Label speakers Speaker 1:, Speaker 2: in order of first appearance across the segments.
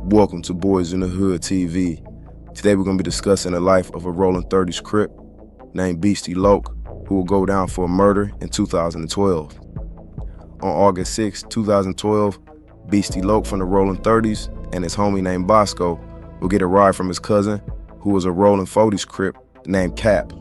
Speaker 1: Welcome to Boys in the Hood TV. Today we're going to be discussing the life of a Rollin 30s Crip named Beasty Loc, who will go down for a murder in 2012. On August 6, 2012, Beasty Loc from the Rollin 30s and his homie named Bosco will get a ride from his cousin, who was a Rollin 40s Crip named Cap.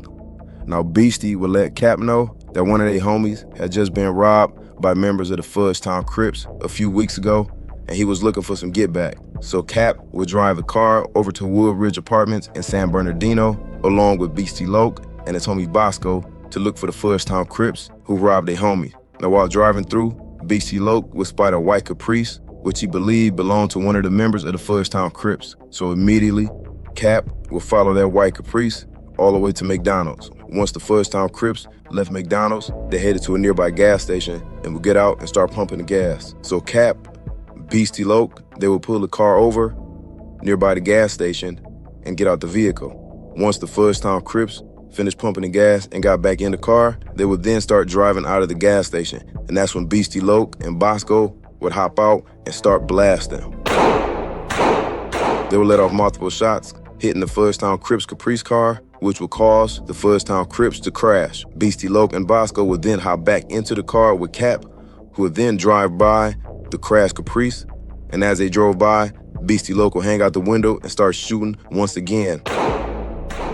Speaker 1: Now Beasty would let Cap know that one of their homies had just been robbed by members of the Fudgetown Crips a few weeks ago, and he was looking for some get back. So Cap would drive the car over to Woodridge Apartments in San Bernardino, along with Beasty Loc and his homie Bosco, to look for the Fudgetown Crips who robbed their homie. Now while driving through, Beasty Loc would spot a white Caprice, which he believed belonged to one of the members of the Fudgetown Crips. So immediately, Cap would follow that white Caprice all the way to McDonald's. Once the Fudgetown Crips left McDonald's, they headed to a nearby gas station and would get out and start pumping the gas. So Cap, Beasty Loc, they would pull the car over nearby the gas station and get out the vehicle. Once the Fudgetown Crips finished pumping the gas and got back in the car, they would then start driving out of the gas station. And that's when Beasty Loc and Bosco would hop out and start blasting. They would let off multiple shots, hitting the Fudgetown Crips Caprice car, which would cause the Fudgetown Crips to crash. Beasty Loc and Bosco would then hop back into the car with Cap, who would then drive by the crashed Caprice, and as they drove by, Beasty Loc would hang out the window and start shooting once again.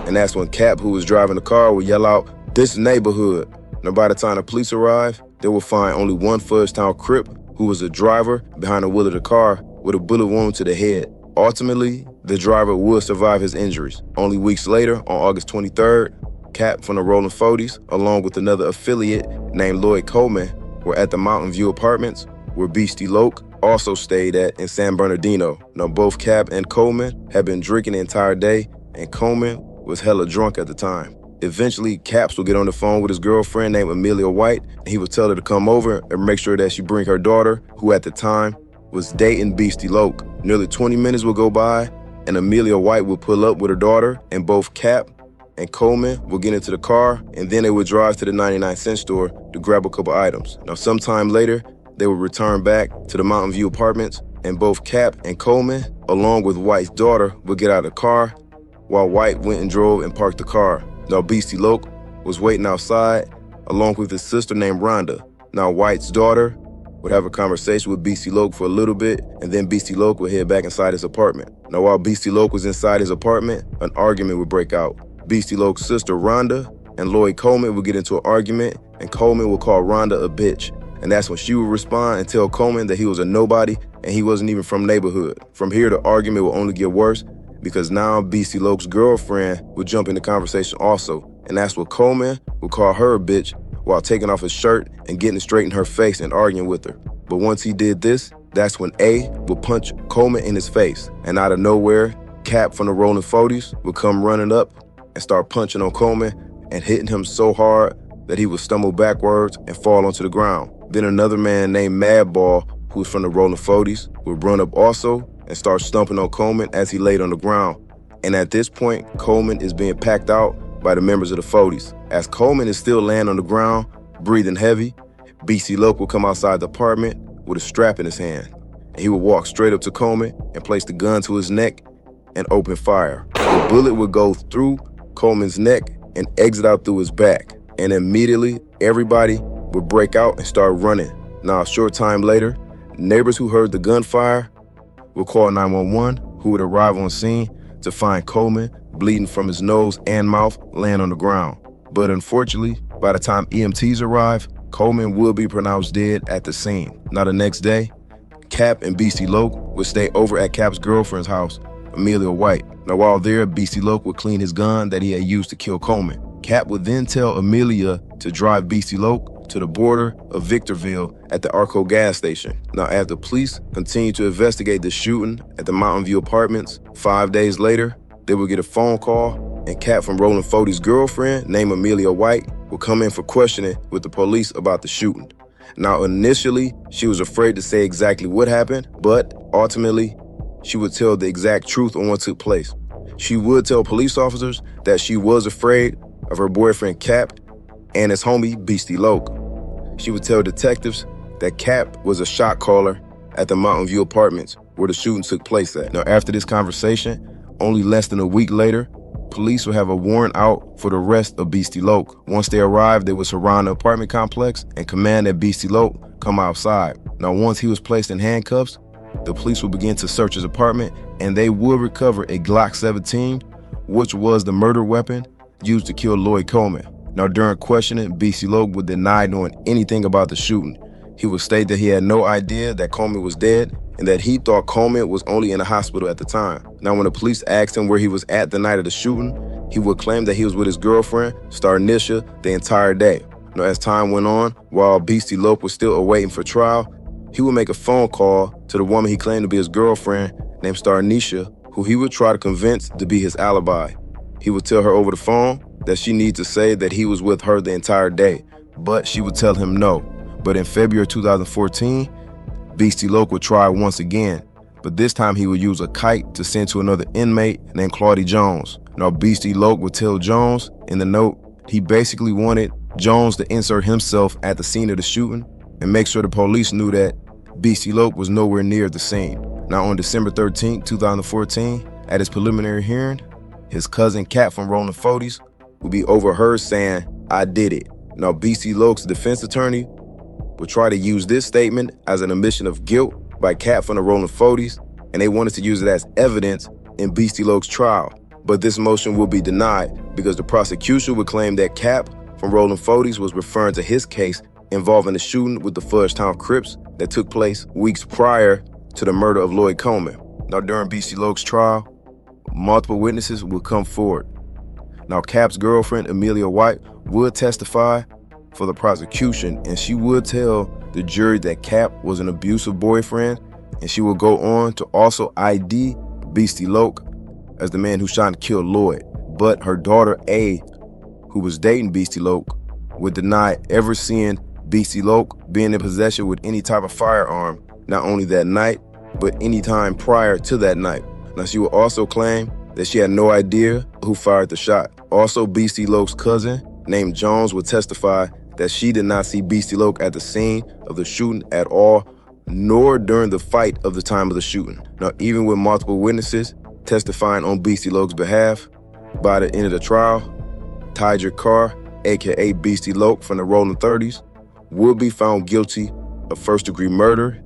Speaker 1: And that's when Cap, who was driving the car, would yell out, "This neighborhood." Now by the time the police arrived, they would find only one Fudgetown Crip, who was a driver behind the wheel of the car with a bullet wound to the head. Ultimately, the driver would survive his injuries. Only weeks later, on August 23rd, Cap from the Rollin 40s, along with another affiliate named Lloyd Coleman, were at the Mountain View Apartments, where Beasty Loc also stayed at in San Bernardino. Now both Cap and Coleman had been drinking the entire day, and Coleman was hella drunk at the time. Eventually, Caps would get on the phone with his girlfriend named Amelia White, and he would tell her to come over and make sure that she bring her daughter, who at the time was dating Beasty Loc. Nearly 20 minutes would go by, and Amelia White would pull up with her daughter, and both Cap and Coleman would get into the car, and then they would drive to the 99-cent store to grab a couple items. Now sometime later, they would return back to the Mountain View Apartments, and both Cap and Coleman, along with White's daughter, would get out of the car, while White went and drove and parked the car. Now Beasty Loc was waiting outside, along with his sister named Rhonda. Now White's daughter would have a conversation with Beasty Loc for a little bit, and then Beasty Loc would head back inside his apartment. Now while Beasty Loc was inside his apartment, an argument would break out. Beasty Loc's sister Rhonda and Lloyd Coleman would get into an argument, and Coleman would call Rhonda a bitch. And that's when she would respond and tell Coleman that he was a nobody and he wasn't even from the neighborhood. From here, the argument would only get worse, because now Beasty Loc's girlfriend would jump in the conversation also. And that's what Coleman would call her a bitch while taking off his shirt and getting straight in her face and arguing with her. But once he did this, that's when A would punch Coleman in his face. And out of nowhere, Cap from the Rollin 40s would come running up and start punching on Coleman and hitting him so hard that he would stumble backwards and fall onto the ground. Then another man named Madball, who was from the Rollin 40s, would run up also and start stomping on Coleman as he laid on the ground. And at this point, Coleman is being packed out by the members of the 40s. As Coleman is still laying on the ground, breathing heavy, Beasty Loc will come outside the apartment with a strap in his hand. And he would walk straight up to Coleman and place the gun to his neck and open fire. The bullet would go through Coleman's neck and exit out through his back. And immediately, everybody would break out and start running. Now, a short time later, neighbors who heard the gunfire would call 911, who would arrive on scene to find Coleman bleeding from his nose and mouth, laying on the ground. But unfortunately, by the time EMTs arrived, Coleman would be pronounced dead at the scene. Now the next day, Cap and Beasty Loc would stay over at Cap's girlfriend's house, Amelia White. Now while there, Beasty Loc would clean his gun that he had used to kill Coleman. Cap would then tell Amelia to drive Beasty Loc to the border of Victorville at the Arco gas station. Now, as the police continued to investigate the shooting at the Mountain View Apartments, 5 days later, they would get a phone call, and Cap from Rollin 40's girlfriend, named Amelia White, would come in for questioning with the police about the shooting. Now, initially, she was afraid to say exactly what happened, but ultimately, she would tell the exact truth on what took place. She would tell police officers that she was afraid of her boyfriend Cap and his homie Beasty Loc. She would tell detectives that Cap was a shot caller at the Mountain View Apartments, where the shooting took place at. Now, after this conversation, only less than a week later, police will have a warrant out for the arrest of Beasty Loc. Once they arrived, they would surround the apartment complex and command that Beasty Loc come outside. Now, once he was placed in handcuffs, the police would begin to search his apartment, and they would recover a Glock 17, which was the murder weapon used to kill Lloyd Coleman. Now, during questioning, Beasty Loc would deny knowing anything about the shooting. He would state that he had no idea that Coleman was dead and that he thought Coleman was only in the hospital at the time. Now, when the police asked him where he was at the night of the shooting, he would claim that he was with his girlfriend, Starnisha, the entire day. Now, as time went on, while Beasty Loc was still awaiting for trial, he would make a phone call to the woman he claimed to be his girlfriend, named Starnisha, who he would try to convince to be his alibi. He would tell her over the phone that she needed to say that he was with her the entire day, but she would tell him no. But in February 2014, Beasty Loc would try once again, but this time he would use a kite to send to another inmate named Claudie Jones. Now, Beasty Loc would tell Jones in the note he basically wanted Jones to insert himself at the scene of the shooting and make sure the police knew that Beasty Loc was nowhere near the scene. Now, on December 13, 2014, at his preliminary hearing, his cousin Cat from Rollin would be overheard saying, "I did it." Now, Beasty Loc's defense attorney would try to use this statement as an admission of guilt by Cat from the Rollin, and they wanted to use it as evidence in Beasty Loc's trial. But this motion would be denied because the prosecution would claim that Cap from Rollin was referring to his case involving the shooting with the Fudgetown Crips that took place weeks prior to the murder of Lloyd Coleman. Now, during Beasty Loc's trial, multiple witnesses would come forward. Now, Cap's girlfriend, Amelia White, would testify for the prosecution, and she would tell the jury that Cap was an abusive boyfriend, and she would go on to also ID Beasty Loc as the man who shot and killed Lloyd. But her daughter, A, who was dating Beasty Loc, would deny ever seeing Beasty Loc being in possession with any type of firearm, not only that night, but any time prior to that night. Now, she would also claim that she had no idea who fired the shot. Also, Beasty Loc's cousin, named Jones, would testify that she did not see Beasty Loc at the scene of the shooting at all, nor during the fight of the time of the shooting. Now, even with multiple witnesses testifying on Beasty Loc's behalf, by the end of the trial, Tyger Carr, aka Beasty Loc from the Rollin 30s, would be found guilty of first-degree murder,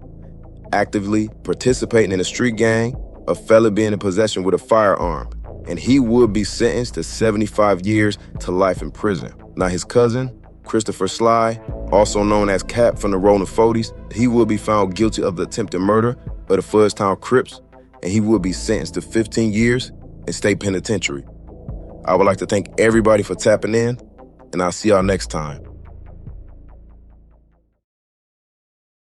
Speaker 1: actively participating in a street gang, a felon being in possession with a firearm, and he would be sentenced to 75 years to life in prison. Now, his cousin, Christopher Sly, also known as Cap from the Rollin 40s, he would be found guilty of the attempted murder of the Fudgetown Crips, and he would be sentenced to 15 years in state penitentiary. I would like to thank everybody for tapping in, and I'll see y'all next time.